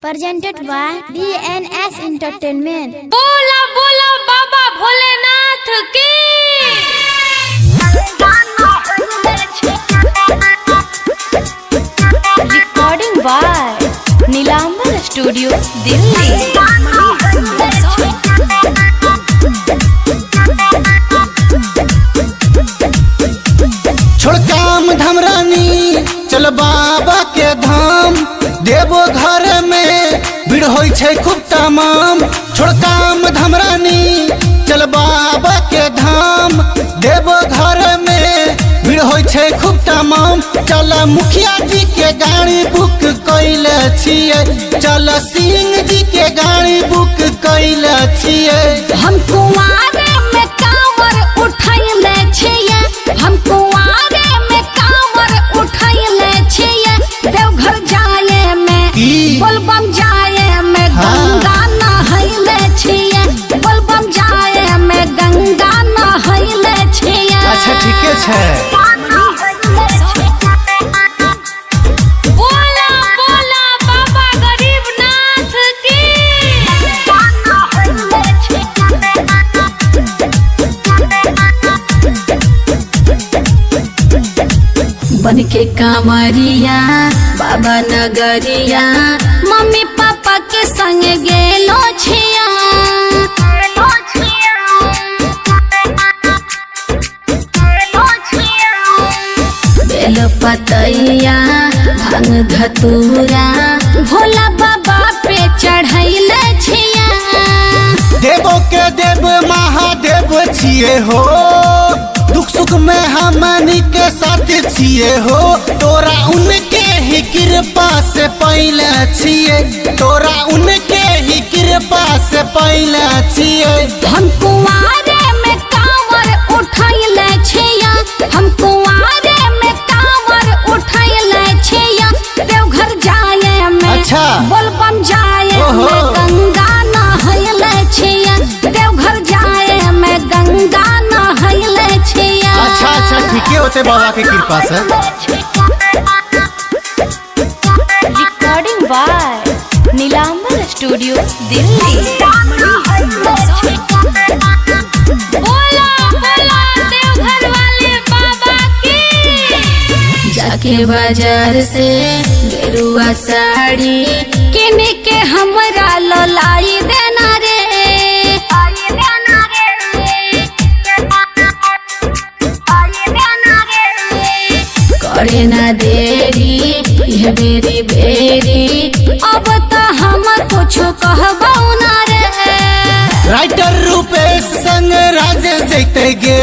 presented by DNS Entertainment। बोला बोला बाबा भोलेनाथ की। Recording by Nilambar Studio Delhi. छोड़ काम धाम रानी चल बाबा के धाम, देवो घर में भीड़ होई छै खूब तमाम। छोड़ काम धाम रानी चल बाबा के धाम, देवो घर में भीड़ होई छै खूब तमाम। चल मुखिया जी के गाड़ी बुक कैले छियै, चल सिंह जी के गाड़ी बुक कैले छियै। हम कुआरे में कांवर उठैले छियै, हम कुआरे में कांवर उठैले छियै। देवघर जाए में बोलबम जाए में गंगा नहैले छियै, बोलबम जाए में गंगा नहैले छियै। अच्छा ठीके छै। बोला बोला बाबा गरीबनाथ की। बन के कांवरिया बाबा नगरिया, मम्मी पापा के संग गेलो छिया। बेल पतैया भांग धतूरा भोला बाबा पे चढ़ैले छिया। देवो के देव महादेव छिए हो, दुख सुख में हमनी के साथ छिए हो। तोरा उनके ही कृपा से पहले छिए, तोरा उनके ही कृपा से पहले छिए। हम कुआरे में कांवर उठैले छिया, हम कुआरे में कांवर उठैले छिया। देवघर जाए में अच्छा। बोलबम जाए ओहो। में गंगा नहैले छिया। देवघर जाए में गंगा नहैले छिया। अच्छा अच्छा ठीके होते बाबा के कृपा से। Recording by Nilambar Studio Delhi. बोला बोला देवघर वाले बाबा की। जाके बाजार से गेरुआ साड़ी किन के हमरा लाई देना रे। करे ना देरी ये बेरी बेरी, अब तो हम कुछ कहबो ना रे। राइटर रूपेश संग राज जैते गे,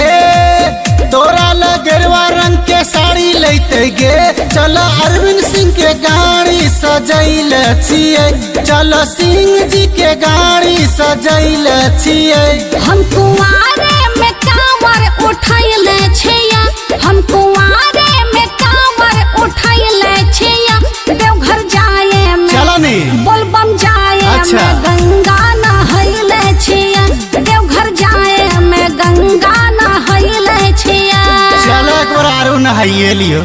तोरा लगरवा रंग के साड़ी लेते गे। चल अरविंद सिंह के गाड़ी सजैले छियै, चल सिंह जी के गाड़ी सजैले छियै। हम कुआरे में कांवर उठैले छिया, हम कुआरे में कांवर उठैले छिया। देवघर जाए में चलो नी बोलबम जाए अच्छा। में गंगा नहैले छिया। देवघर जाए में गंगा नहैले छिया। चलो एक बार आरो नहाइए लियो।